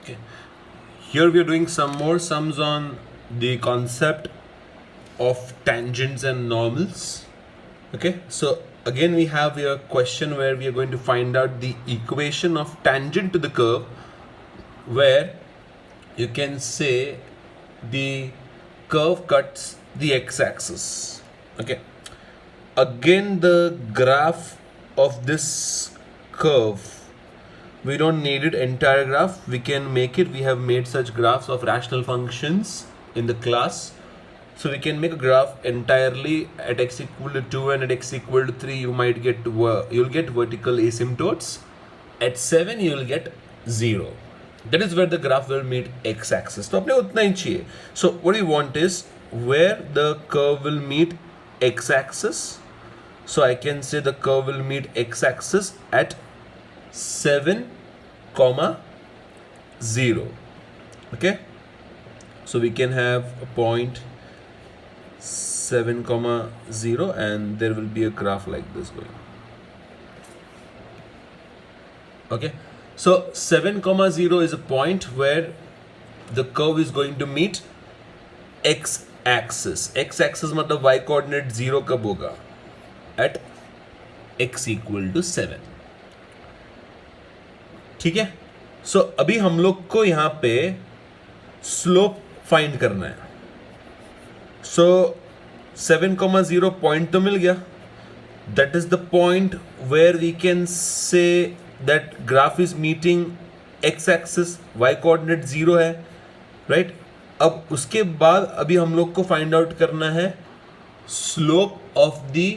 Okay. Here we are doing some more sums on the concept of tangents and normals. Okay, so again we have a question where we are going to find out the equation of tangent to the curve, where you can say the curve cuts the x-axis. Okay, again the graph of this curve, we don't need it entire graph, we can make it. We have made such graphs of rational functions in the class, so we can make a graph entirely at x equal to 2 and at x equal to 3 you'll get vertical asymptotes. At 7 you will get 0. That is where the graph will meet x-axis. तो अपने उतना ही चाहिए. So what we want is where the curve will meet x-axis. So I can say the curve will meet x-axis at 7, 0. Okay, so we can have a point 7, 0, and there will be a graph like this going. Okay, so 7, 0 is a point where the curve is going to meet x-axis. X-axis मतलब y coordinate 0 कब होगा? At x equal to 7. ठीक है. सो अभी हम लोग को यहां पे स्लोप फाइंड करना है. सो 7, 0 पॉइंट तो मिल गया. That is the point where we can say that graph is meeting x axis, y coordinate 0 है, राइट. अब उसके बाद अभी हम लोग को फाइंड आउट करना है slope of the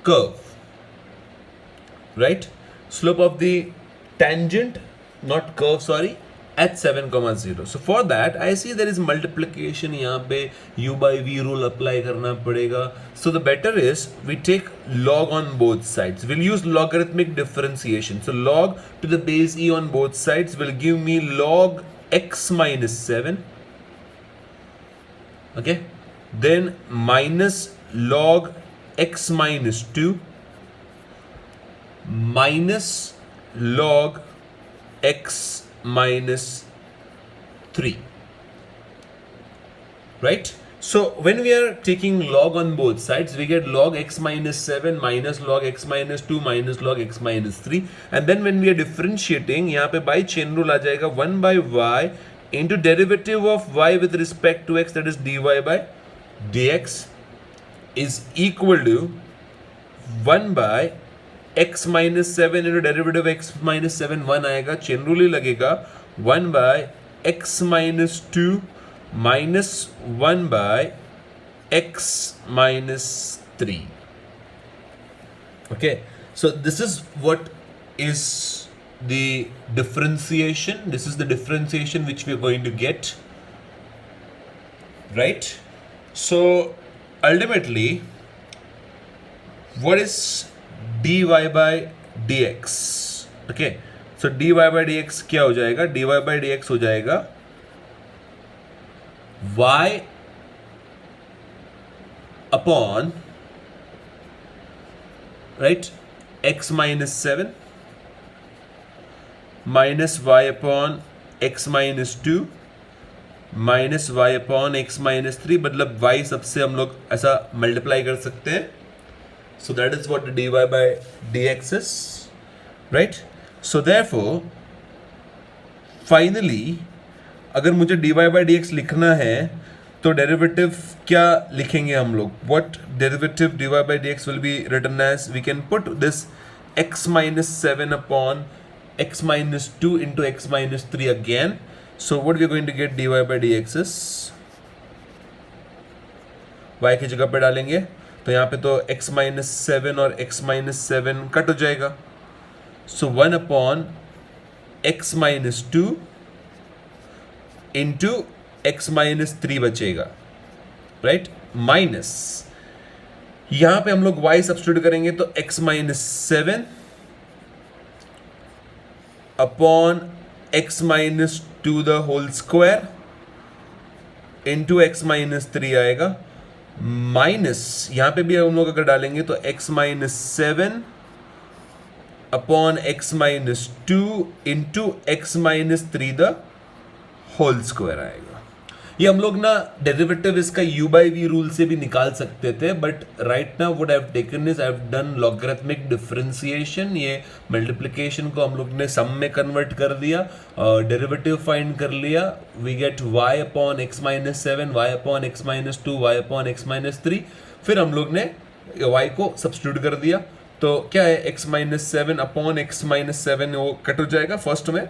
curve, right. Slope of the tangent, not curve, sorry, at 7, 0. So for that I see there is multiplication. यहाँ पे u by v rule apply करना पड़ेगा. So the better is we take log on both sides. We'll use logarithmic differentiation. So log to the base e on both sides will give me log x minus 7. Okay, then minus log x minus 2 minus log x minus 3, right. So when we are taking log on both sides, we get log x minus 7 minus log x minus 2 minus log x minus 3, and then when we are differentiating, यहाँ पे by chain rule आ जाएगा 1 by y into derivative of y with respect to x, that is dy by dx, is equal to 1 by x minus 7 into derivative x minus 7, 1 आएगा, chain rule ही लगेगा, 1 by x minus 2 minus 1 by x minus 3. Okay, so this is what is the differentiation. This is the differentiation which we are going to get, right. So ultimately what is dy by dx? Okay, so dy by dx क्या हो जाएगा? dy by dx हो जाएगा y upon, right, x minus 7 minus y upon x minus 2 minus y upon x minus 3. मतलब y सबसे हम लोग ऐसा मल्टीप्लाई कर सकते हैं. So that is what the dy by dx is, right. So therefore finally अगर मुझे dy by dx लिखना है तो डेरिवेटिव क्या लिखेंगे हम लोग? What derivative dy by dx will be written as? We can put this x minus 7 upon x minus 2 into x minus 3 again. So what we are going to get dy by dx is, y की जगह पे डालेंगे तो यहाँ पे तो x minus 7 और x minus 7 cut हो जाएगा. So 1 upon x minus 2 into x minus 3 बचेगा, राइट. माइनस यहाँ पे हम लोग y सब्स्टिट्यूट करेंगे तो x minus 7 upon x minus 2 the whole square into x minus 3 आएगा. माइनस यहाँ पे भी हम लोग अगर डालेंगे तो x minus 7 upon x minus 2 into x minus 3 the whole square आएगा। ये हम लोग ना डेरिवेटिव इसका u बाई वी रूल से भी निकाल सकते थे, but right now what I have taken is I have done logarithmic differentiation. ये मल्टीप्लिकेशन को हम लोग ने सम में कन्वर्ट कर दिया, डेरिवेटिव फाइंड कर लिया। We get y upon x minus 7, y upon x minus 2, y upon x minus 3। फिर हम लोग ने y को सब्स्टिट्यूट कर दिया, तो क्या है x minus 7 upon x minus 7 वो कट हो जाएगा फर्स्ट में,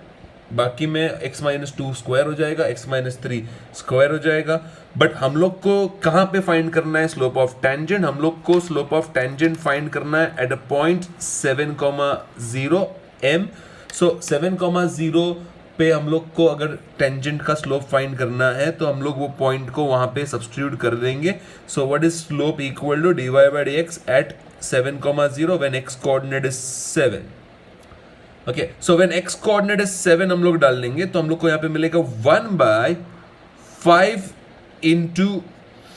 बाकी में x माइनस 2 स्क्वायर हो जाएगा, x माइनस 3 स्क्वायर हो जाएगा। बट हम लोग को कहाँ पे फाइंड करना है स्लोप ऑफ टेंजेंट? हम लोग को स्लोप ऑफ टेंजेंट फाइंड करना है एट अ पॉइंट 7,0 m। सो 7,0 पे हम लोग को अगर टेंजेंट का स्लोप फाइंड करना है तो हम लोग वो पॉइंट को वहां पे सब्स्टिट्यूट कर देंगे। So what is slope equal to dy by dx at 7,0 when x coordinate is 7। Okay, so when x coordinate is 7 हम लोग डाल देंगे तो हम लोग को यहाँ पे मिलेगा 1/5 इंटू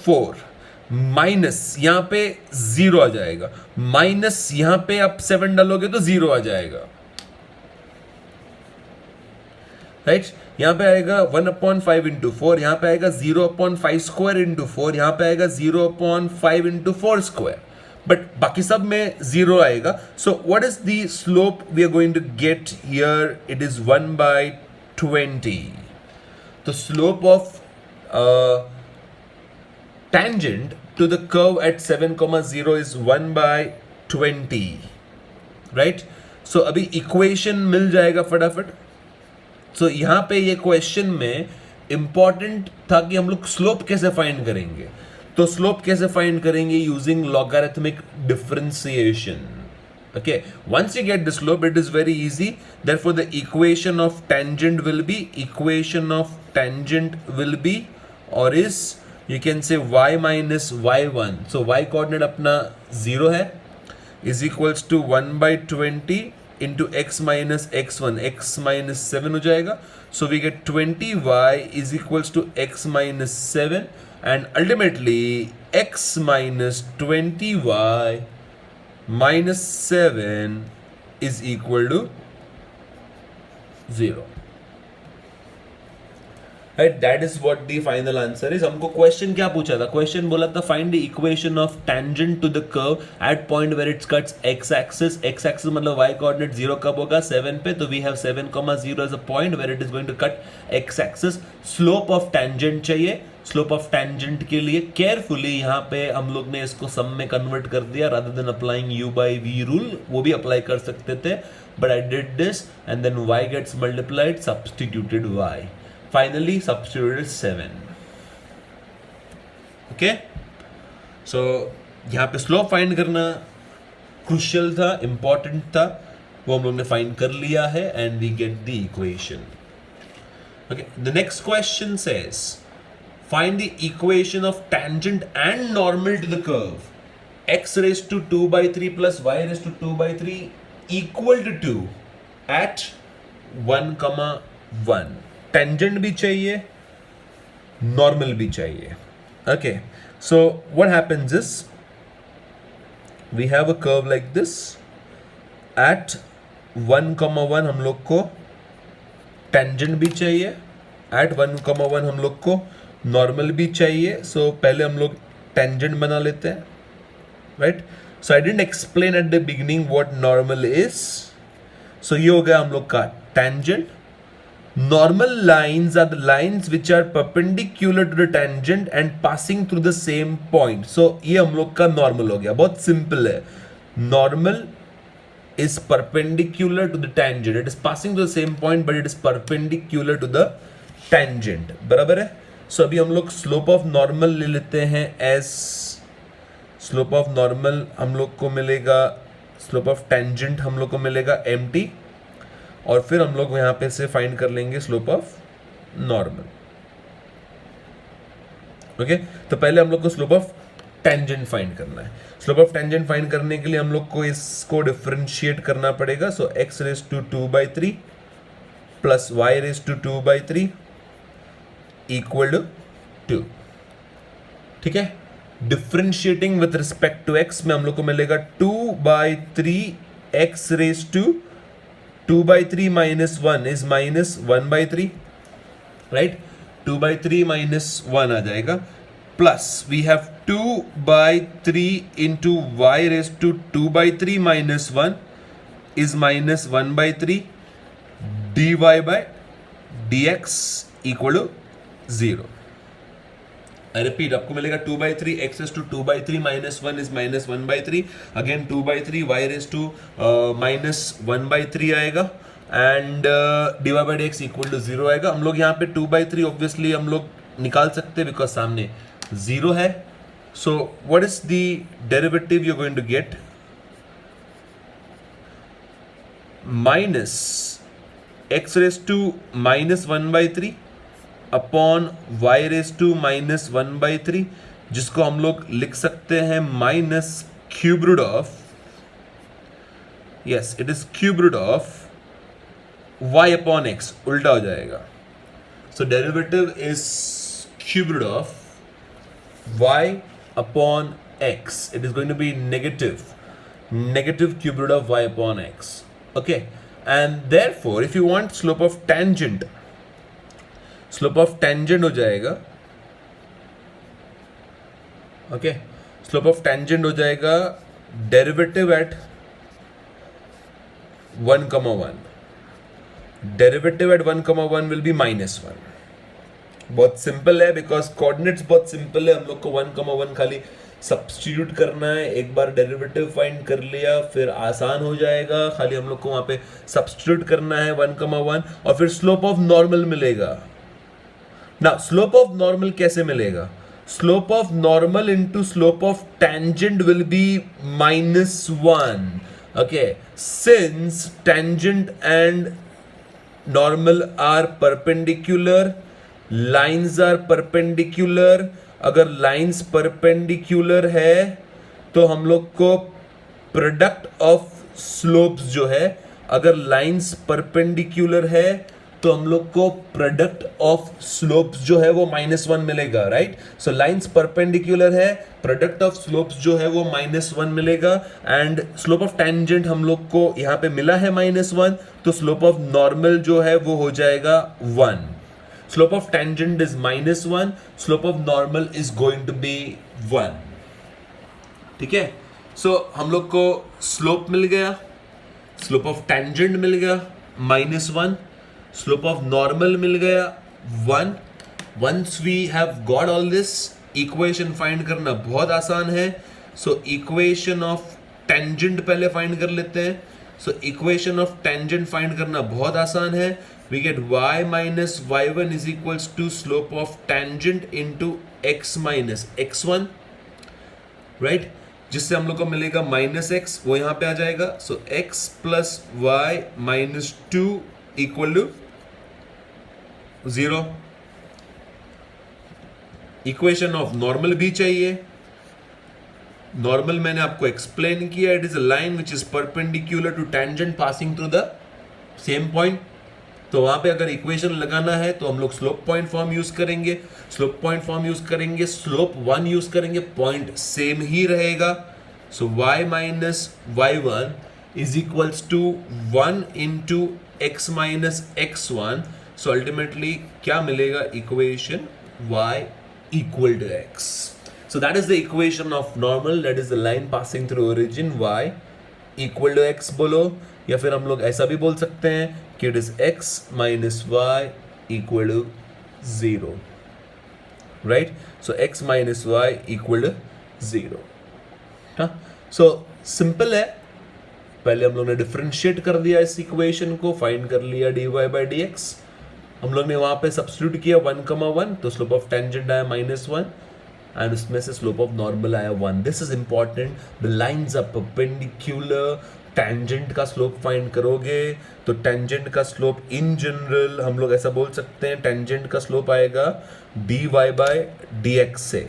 4 माइनस यहाँ पे 0 आ जाएगा, माइनस यहाँ पे आप 7 डालोगे तो 0 आ जाएगा, राइट। यहाँ पे आएगा 1/5 इंटू 4, यहाँ पे आएगा 0/5 स्क्वायर इंटू 4, यहाँ पे आएगा 0/5 इंटू 4 स्क्वायर, बट बाकी सब में 0 आएगा। So what is the slope we are going to get here? It is 1/20। तो slope of tangent to the curve at 7,0 is 1/20, right? So अभी इक्वेशन मिल जाएगा फटाफट। सो यहां पे ये क्वेश्चन में इंपॉर्टेंट था कि हम लोग स्लोप कैसे फाइंड करेंगे। तो स्लोप कैसे फाइंड करेंगे? Using logarithmic differentiation. Okay, once you get the slope, it is very easy. Therefore, the equation of tangent will be or is, you can say y minus y1. So y coordinate अपना 0 है, is equals to 1/20 into x minus x1, x minus 7 हो जाएगा. So we get 20y is equals to x minus 7, and ultimately x minus 20y minus 7 is equal to 0. Right, that is what the final answer is. हमको question क्या पूछा था? Question बोला था find the equation of tangent to the curve at point where it's cuts x axis. X axis मतलब y coordinate 0 कब होगा? 7 पे. तो we have 7,0 as a point where it is going to cut x axis. Slope of tangent चाहिए. Slope of tangent के लिए carefully यहाँ पे हम लोग ने इसको सम में कन्वर्ट कर दिया rather than applying u by v rule. वो भी अप्लाई कर सकते थे, but I did this and then y gets multiplied, substituted y. Finally substituted 7. Okay, so यहाँ पे स्लोप फाइंड करना क्रूशियल था, इंपॉर्टेंट था, वो हम लोग ने फाइंड कर लिया है and we get the equation. Okay, the next question says find the equation of tangent and normal to the curve x raised to 2/3 plus y raised to 2/3 equal to 2 at 1,1. Tangent भी चाहिए, normal भी चाहिए. Okay, so what happens is we have a curve like this. At 1,1 हम लोग को tangent भी चाहिए, eight 1,1 हम लोग को नॉर्मल भी चाहिए. सो पहले हम लोग टेंजेंट बना लेते हैं, right. So I didn't explain at the beginning what normal is. So ये हो गया हम लोग का tangent. Normal lines are the lines which are perpendicular to the tangent and passing through the same point. So ये हम लोग का normal हो गया. बहुत simple है. Normal is perpendicular to the tangent. It is passing through the same point, but it is perpendicular to the tangent. बराबर है. So अभी हम लोग slope of normal ले लेते हैं as slope of normal हम लोग को मिलेगा, slope of tangent हम लोग को मिलेगा mt, और फिर हम लोग यहां पे से फाइंड कर लेंगे स्लोप ऑफ नॉर्मल. ओके, तो पहले हम लोग को स्लोप ऑफ टेंजेंट फाइंड करना है. स्लोप ऑफ टेंजेंट फाइंड करने के लिए हम लोग को इसको डिफरेंशिएट करना पड़ेगा. So x raise to 2/3 plus y raise to 2/3 equal to 2. ठीक है. Differentiating with respect to x में हम लोग को मिलेगा 2/3 x raised to 2/3 minus 1 is minus 1/3, right? 2/3 minus 1 आ जाएगा, plus we have 2/3 into y raised to 2/3 minus 1 is minus 1/3 dy by dx equal to 0. I repeat, आपको मिलेगा 2/3 x raised to 2/3 minus 1 is minus 1/3. Again 2/3 y raised to minus 1/3 आएगा and dy by dx equal to 0 आएगा. हम लोग यहाँ पे 2/3 obviously हम लोग निकाल सकते हैं because सामने 0 है. So what is the derivative you're going to get? Minus x raised to minus 1/3 upon y raised to minus 1/3, जिसको हम लोग लिख सकते हैं minus cube root of, yes it is cube root of y upon x, उल्टा हो जाएगा. So derivative is cube root of y upon x. It is going to be negative cube root of y upon x. Okay, and therefore if you want slope of tangent, slope of tangent हो जाएगा, okay, slope of tangent हो जाएगा derivative at 1,1. Derivative at 1,1 will be -1. बहुत simple है because coordinates बहुत simple है. हम लोग को 1,1 खाली सब्स्टिट्यूट करना है. एक बार डेरिवेटिव फाइंड कर लिया फिर आसान हो जाएगा. खाली हम लोग को वहां पे सब्स्टिट्यूट करना है 1,1 और फिर स्लोप ऑफ नॉर्मल मिलेगा. ना स्लोप ऑफ नॉर्मल कैसे मिलेगा? Slope of normal into slope of tangent will be -1. Okay, since tangent and normal are perpendicular, lines are perpendicular. अगर लाइंस परपेंडिकुलर है तो हम लोग को प्रोडक्ट ऑफ स्लोप्स जो है, अगर लाइंस परपेंडिकुलर है तो हम लोग को प्रोडक्ट ऑफ स्लोप्स जो है वो -1 मिलेगा, राइट? सो लाइंस परपेंडिकुलर है, प्रोडक्ट ऑफ स्लोप्स जो है वो -1 मिलेगा. एंड स्लोप ऑफ टेंजेंट हम लोग को यहाँ पे मिला है -1, तो स्लोप ऑफ नॉर्मल जो है वो हो जाएगा 1. Slope of tangent is -1, slope of normal is going to be 1. ठीक है, सो हम लोग को स्लोप मिल गया, स्लोप ऑफ टेंजेंट मिल गया -1, स्लोप ऑफ नॉर्मल मिल गया 1. Once we have got all this, equation find करना बहुत आसान है. सो इक्वेशन ऑफ टेंजेंट पहले फाइंड कर लेते हैं. So equation of tangent find करना बहुत आसान है. We get y minus y1 is equals to slope of tangent into x minus x1, right? जिससे हम लोग को मिलेगा -x, वो यहां पे आ जाएगा. So x plus y minus 2 equal to 0. Equation of normal भी चाहिए. नॉर्मल मैंने आपको एक्सप्लेन किया, it is a line which is perpendicular to tangent passing through the same point. तो वहां पे अगर इक्वेशन लगाना है तो हम लोग स्लोप पॉइंट फॉर्म यूज करेंगे. स्लोप पॉइंट फॉर्म यूज करेंगे, स्लोप 1 यूज करेंगे, पॉइंट सेम ही रहेगा. सो y minus y1 is equals to 1 into x minus x1. So ultimately क्या मिलेगा? Equation y equal to x. So that is the equation of normal, that is the line passing through origin, y equal to x बोलो, या फिर हम लोग ऐसा भी बोल सकते हैं कि it is x minus y equal to 0, right? So x minus y equal to 0. हाँ, so simple है. पहले हम लोग ने डिफरेंशिएट कर दिया इस इक्वेशन को, फाइंड कर लिया dy by dx. हम लोग ने वहां पे सब्स्टिट्यूट किया 1,1, तो स्लोप ऑफ टेंजेंट आया -1 एंड उसमें से स्लोप ऑफ नॉर्मल आया 1. This is important. The lines are perpendicular. Tangent का स्लोप फाइंड करोगे तो टेंजेंट का स्लोप इन जनरल हम लोग ऐसा बोल सकते हैं, टेंजेंट का स्लोप आएगा dy by dx से.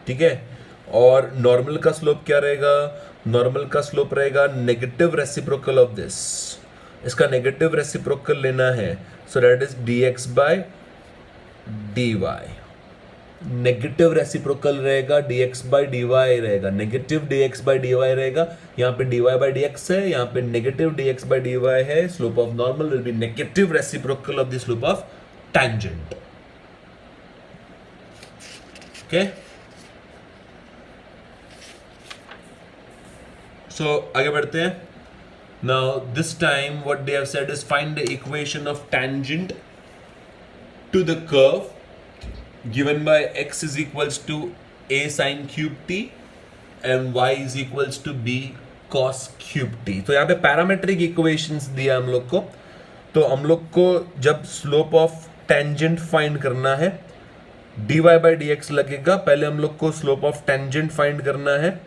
ठीक है, और नॉर्मल का स्लोप क्या रहेगा? नॉर्मल का स्लोप रहेगा नेगेटिव रेसिप्रोकल ऑफ दिस. इसका नेगेटिव रेसिप्रोकल लेना है, so that is dx by dy. Negative reciprocal रहेगा, dx बाई dy रहेगा, नेगेटिव dx बाई dy रहेगा, यहाँ पे dy बाई dx है, यहाँ पे नेगेटिव dx बाई dy है. Slope of normal will be negative reciprocal of the slope of tangent. Okay, so आगे बढ़ते हैं. Now this time what they have said is find the equation of tangent to the curve given by x is equals to a sin cube t and y is equals to b cos cube t. तो यहाँ पे parametric equations दिया हम लोग को. तो हम लोग को जब स्लोप ऑफ टेंजेंट फाइंड करना है dy बाई डी एक्स लगेगा. पहले हम लोग को स्लोप ऑफ टेंजेंट फाइंड करना है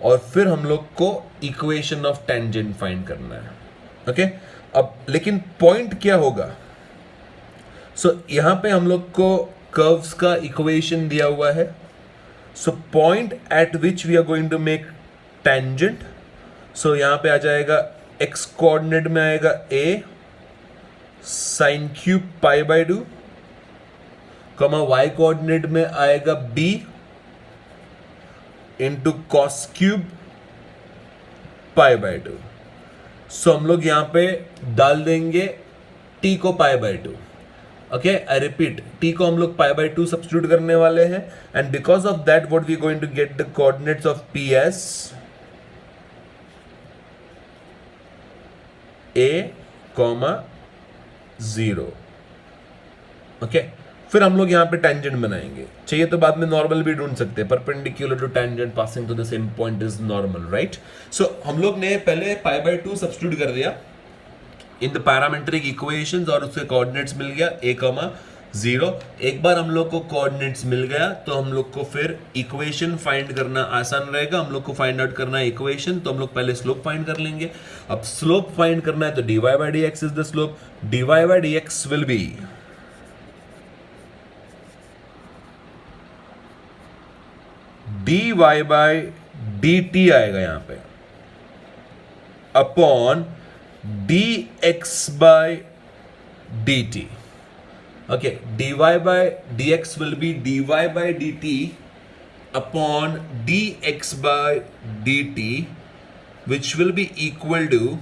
और फिर हम लोग को इक्वेशन ऑफ टेंजेंट फाइंड करना है. ओके, अब लेकिन पॉइंट क्या होगा. सो यहां पे हम लोग को कर्व्स का इक्वेशन दिया हुआ है. So point at which we are going to make tangent. So यहां पे आ जाएगा एक्स कोऑर्डिनेट में आएगा a sine cube pi by 2, comma y coordinate में आएगा b into cos cube pi by 2. So हम लोग यहां पे डाल देंगे t को pi by 2. Okay, I repeat, t को हम लोग पाई बाई 2 सब्स्टिट्यूट करने वाले हैं. And because of that what we going to get the coordinates of ps a comma 0. Okay, फिर हम लोग यहां पे टेंजेंट बनाएंगे. चाहिए तो बाद में नॉर्मल भी ढूंढ सकते हैं. Perpendicular to tangent passing to the same point is normal, right. So हम लोग ने पहले पाई बाई 2 सब्स्टिट्यूट कर दिया इन द पैरामेट्रिक इक्वेशंस और उसके कोऑर्डिनेट्स मिल गया a कॉमा 0. एक बार हम लोग को कोऑर्डिनेट्स मिल गया तो हम लोग को फिर इक्वेशन फाइंड करना आसान रहेगा. हम लोग को फाइंड आउट करना है इक्वेशन, तो हम लोग पहले स्लोप फाइंड कर लेंगे. अब स्लोप फाइंड करना है तो dy by d x is the slope. dy by d x will be dy by dt आएगा यहां पे upon dx by dt. Okay, dy by dx will be dy by dt upon dx by dt which will be equal to,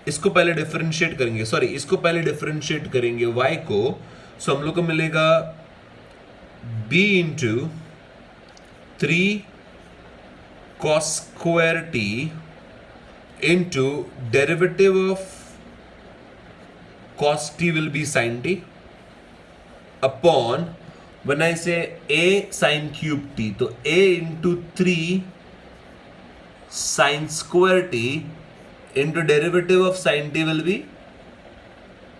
इसको पहले differentiate करेंगे, sorry इसको पहले differentiate करेंगे y को. सो हम लोग को मिलेगा b into 3 cos square t into derivative of cos t will be sin t upon, when I say a sin cube t, तो a into 3 sin square t into derivative of sin t will be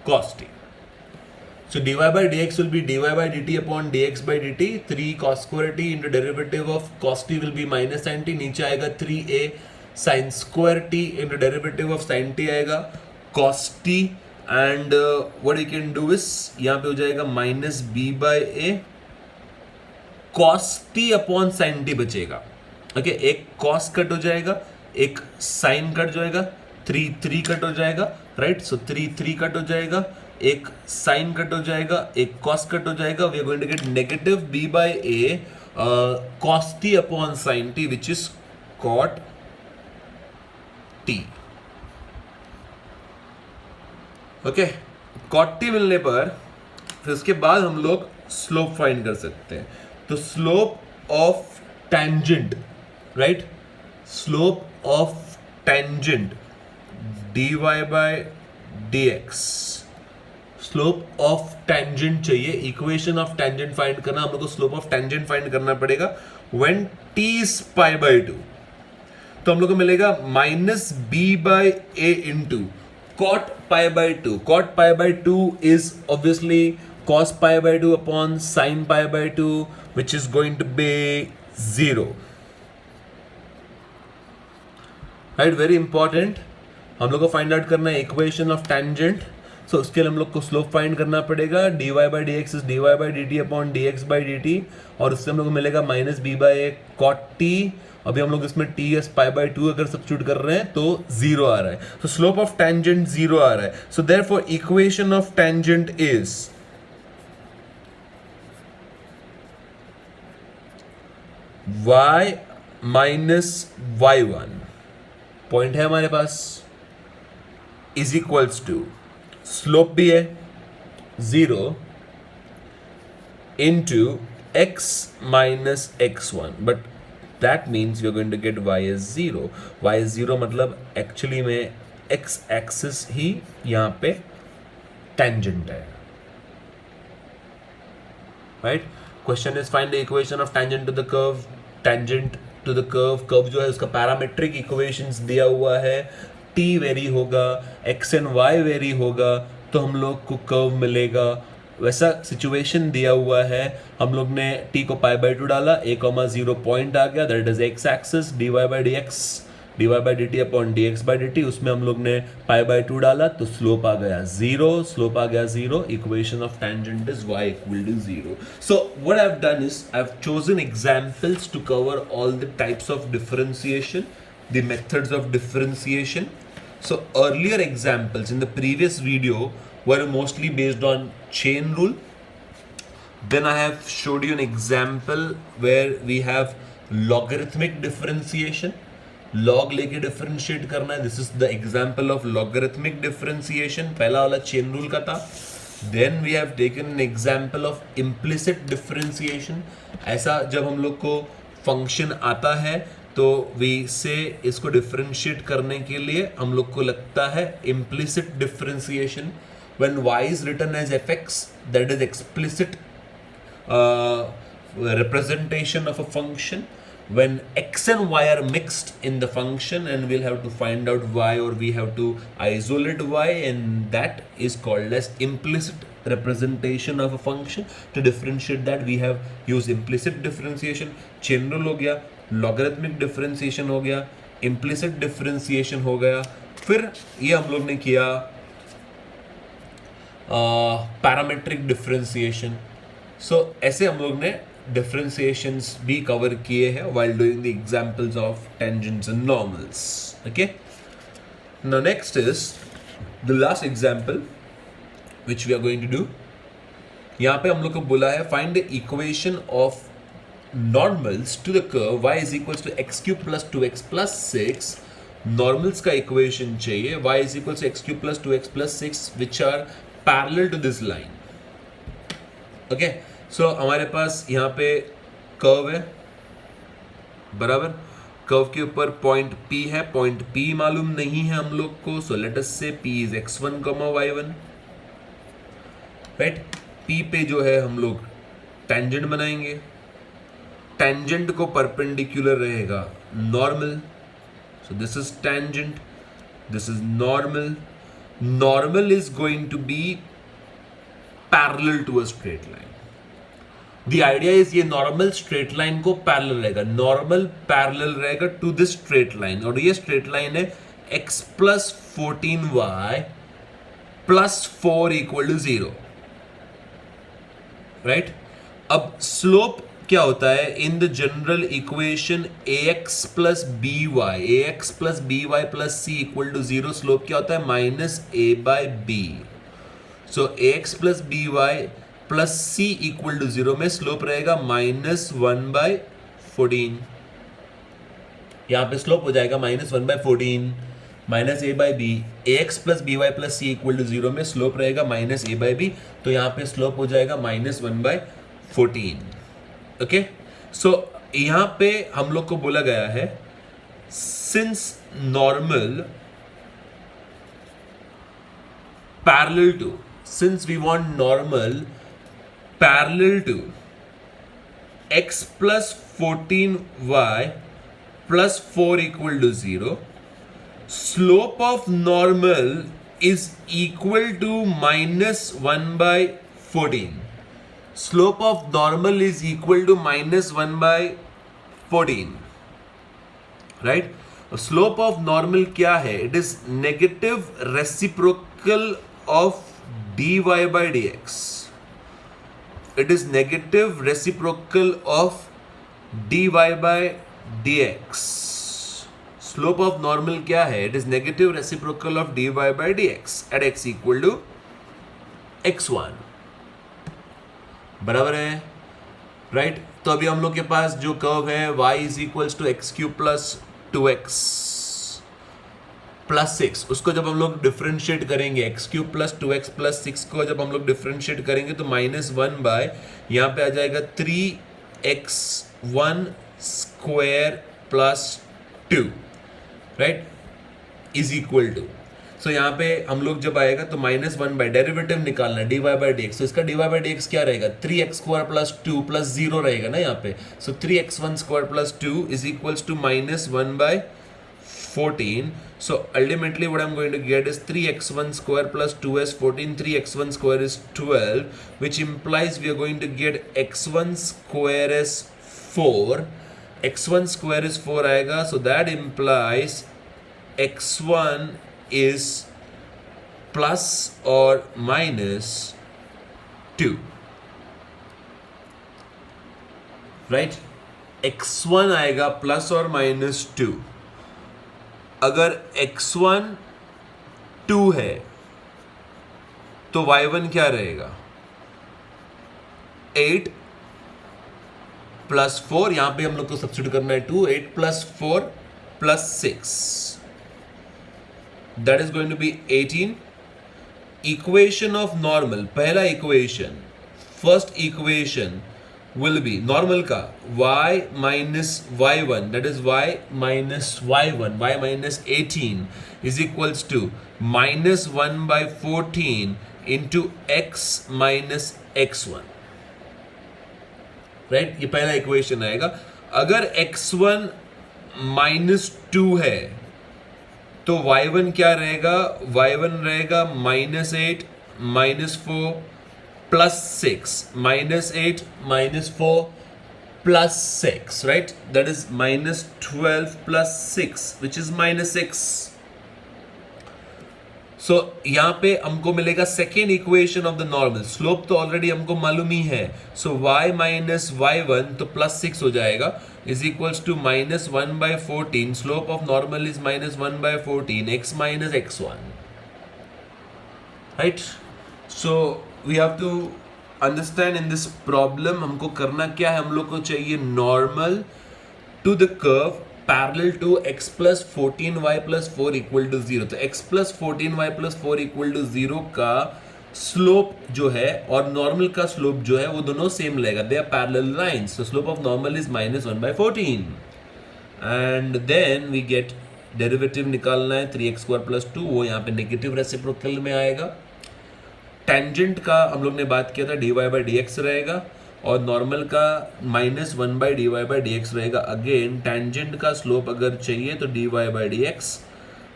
cos t. So dy by dx will be dy by dt upon dx by dt. 3 cos square t into derivative of cos t will be minus sin t. नीचे आएगा 3a sin square t into derivative of sin t आएगा cos t. And what you can do is यहां पे हो जाएगा minus b by a cos t upon sin t बचेगा. Okay, एक cos cut हो जाएगा, एक sin कट जाएगा, 3 कट हो जाएगा, राइट. सो 3 कट हो जाएगा, एक sin कट हो जाएगा, एक cos कट हो जाएगा. We are going to get negative b by a cos t upon sin t which is cot t. Okay, cot t मिलने पर फिर उसके बाद हम लोग स्लोप फाइंड कर सकते हैं. तो slope of tangent, right, slope of tangent dy by dx, slope of tangent चाहिए. इक्वेशन ऑफ टेंजेंट फाइंड करना, हम लोग को स्लोप ऑफ टेंजेंट फाइंड करना पड़ेगा when t is pi by 2. तो हम लोग को मिलेगा minus b by a into cot pi by 2. Cot pi by 2 is obviously cos pi by 2 upon sin pi by 2, which is going to be 0. Right, very important. हम लोग को find out करना है इक्वेशन ऑफ टेंजेंट. सो उसके लिए हम लोग को स्लोप फाइंड करना पड़ेगा. dy by dx is dy by dt upon dx by dt, और उससे हम लोग को मिलेगा minus b by a cot t. अभी हम लोग इसमें t s पाई बाई 2 अगर सब्स्टिट्यूट कर रहे हैं तो 0 आ रहा है. तो स्लोप ऑफ टेंजेंट 0 आ रहा है. So therefore equation of tangent is y minus y1 point है हमारे पास इज इक्वल्स टू स्लोप भी है 0 into x minus x1 but that means we are going to get y as 0. Y as 0 मतलब actually में x axis ही यहाँ पे tangent है, right? Question is find the equation of tangent to the curve. Tangent to the curve जो है उसका parametric equations दिया हुआ है, t वेरी होगा, x and y वेरी होगा, तो हम लोग को कर्व मिलेगा। वैसा सिचुएशन दिया हुआ है, हम लोग ने t को पाई बाई 2 डाला, a,0 पॉइंट आ गया, that is x axis, dy by dt upon dx by dt, उसमें हम लोग ने पाई बाई 2 डाला तो स्लोप आ गया 0, equation of tangent is y equal to 0. So what I have done is I have chosen examples to cover all the types of differentiation, the methods of differentiation. So earlier examples in the previous video were mostly based on chain rule. Then I have showed you an example where we have logarithmic differentiation. Log लेके differentiate करना है. This is the example of logarithmic differentiation. पहला वाला chain rule का था. Then we have taken an example of implicit differentiation. ऐसा जब हम लोग को function आता है तो वी से इसको डिफरेंशिएट करने के लिए हम लोग को लगता है implicit differentiation. When y is written as fx, that is explicit representation of a function. When x and y are mixed in the function and we'll have to find out y or we have to isolate y, and that is called as implicit representation of a function. To differentiate that we have used implicit differentiation. Chain rule हो गया, logarithmic differentiation हो गया, implicit differentiation हो गया, फिर ये हम लोग ने किया पैरामेट्रिक डिफरेंशिएशन. सो ऐसे हम लोग ने डिफरेंशिएशंस भी कवर किए हैं while doing the examples of tangents and normals. Okay, now next is the last example which we are going to do. यहाँ पे हम लोग को बोला है find the equation of normals to the curve y is equals to x cube plus 2x plus 6. normals का equation चाहिए, y is equals to x cube plus 2x plus 6 which are parallel to this line. okay, so हमारे पास यहाँ पे curve है, बराबर, curve के ऊपर point P है, पॉइंट P मालूम नहीं है हम लोग को, so let us say P is x1, y1, right? P पे जो है हम लोग टेंजेंट बनाएंगे, टेंजेंट को परपेंडिकुलर रहेगा normal, so this is tangent, this is normal. Normal is going to be parallel to a straight line. The idea is ये normal straight line को पैरेलल रहेगा, नॉर्मल पैरेलल रहेगा टू दिस स्ट्रेट लाइन, और ये straight line है x plus 14y plus 4 equal to 0, right? अब slope क्या होता है in the general equation ax plus b y plus c equal to 0, स्लोप क्या होता है minus a by b. So ax plus b y plus c equal to 0 में slope रहेगा माइनस 1 बाय 14. यहां पे स्लोप हो जाएगा minus 1 by 14 minus a by b. ax plus b y plus c equal to 0 में slope रहेगा minus a by B, तो यहां पे स्लोप हो जाएगा माइनस 1 बाय 14. ओके, सो यहां पे हम लोग को बोला गया है since normal parallel to, since we want normal parallel to x plus 14y plus 4 equal to 0, slope of normal is equal to minus 1 by 14. Slope of normal is equal to minus 1 by 14, right? Slope of normal क्या है? It is negative reciprocal of dy by dx. It is negative reciprocal of dy by dx. Slope of normal क्या है? It is negative reciprocal of dy by dx at x equal to x1. बराबर है. Right तो अभी हम लोग के पास जो कर्व है y is equals to x cube plus 2x plus 6, उसको जब हम लोग डिफ्रेंशिएट करेंगे x cube plus 2x plus 6 को जब हम लोग डिफ्रेंशिएट करेंगे तो -1 बाय यहाँ पे आ जाएगा 3x1 square plus 2, right, is equal to, so यहाँ पे हम लोग जब आएगा तो -1 बाय डेरिवेटिव निकालना है dy बाई डी एक्स, तो इसका dy बाई डी एक्स क्या रहेगा 3x स्क्वायर प्लस 2 प्लस 0 रहेगा ना यहाँ पे, so 3x1 square plus 2 is equals to -1 by 14. So ultimately what I'm going to get is 3x1 square plus 2s 14. 3x1 square is 12, which implies we are going to get x1 square is 4. x1 square is 4 आएगा, so that implies x1 is plus or minus 2, right? x1 आएगा plus or minus 2. अगर x1 2 है तो y1 क्या रहेगा 8 plus 4, यहां पे हम लोग को सब्स्टिट्यूट करना है 2, 8 plus 4 plus 6, that is going to be 18. Equation of normal, पहला equation, first equation will be normal का y minus y1, that is y minus y1, y minus 18 is equals to -1 by 14 into x minus x1, right? ये पहला equation आएगा. अगर x1 -2 है तो y1 क्या रहेगा, y1 रहेगा -8 -4 plus 6, -8 -4 plus 6, right? That is -12 plus 6, which is -6. So यहाँ पे हमको मिलेगा second equation of the normal. Slope तो ऑलरेडी हमको मालूम ही है, सो y minus y1 तो प्लस 6 हो जाएगा, is equals to -1 by 14. Slope of normal is -1 by 14, x minus x1, right? So we have to understand in this problem हमको करना क्या है, हम लोग को चाहिए normal to the curve parallel to x plus 14y plus 4 equal to 0. तो x plus 14y plus 4 equal to 0 का स्लोप जो है और नॉर्मल का स्लोप जो है वो दोनों सेम रहेगा, they are parallel lines. so slope of normal is -1 by 14 and then we get derivative निकालना है 3x स्क्वायर प्लस 2, वो यहाँ पे नेगेटिव रेसिप्रोकल में आएगा. टेंजेंट का हम लोग ने बात किया था dy बाई डी एक्स रहेगा और नॉर्मल का -1 by d y by d x रहेगा. अगेन टेंजेंट का स्लोप अगर चाहिए तो dy by d x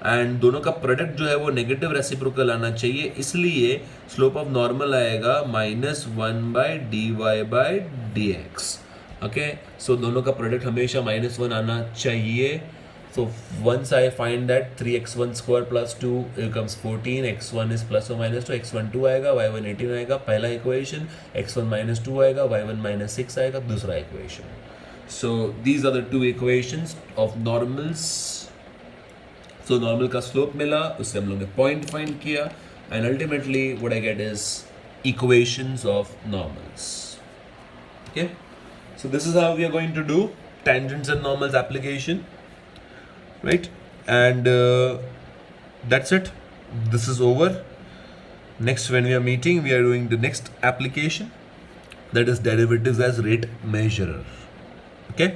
and दोनों का प्रोडक्ट जो है वो नेगेटिव रेसिप्रोकल आना चाहिए, इसलिए स्लोप ऑफ नॉर्मल आएगा -1 by d y by d x. Okay, so दोनों का प्रोडक्ट हमेशा -1 आना चाहिए. So once I find that 3x1 square plus 2 becomes 14, x1 is plus or minus 2, x1 2 आएगा, y1 18 आएगा, पहला इक्वेशन, x1 minus 2 आएगा, y1 minus 6 आएगा, दूसरा equation. So these are the two equations of normals. So normal का slope मिला, उससे हम लोग ने point find किया, and ultimately what I get is equations of normals. Okay, so this is how we are going to do tangents and normals application. Right, and that's it. This is over. Next, when we are meeting, we are doing the next application, that is derivatives as rate measurer. Okay.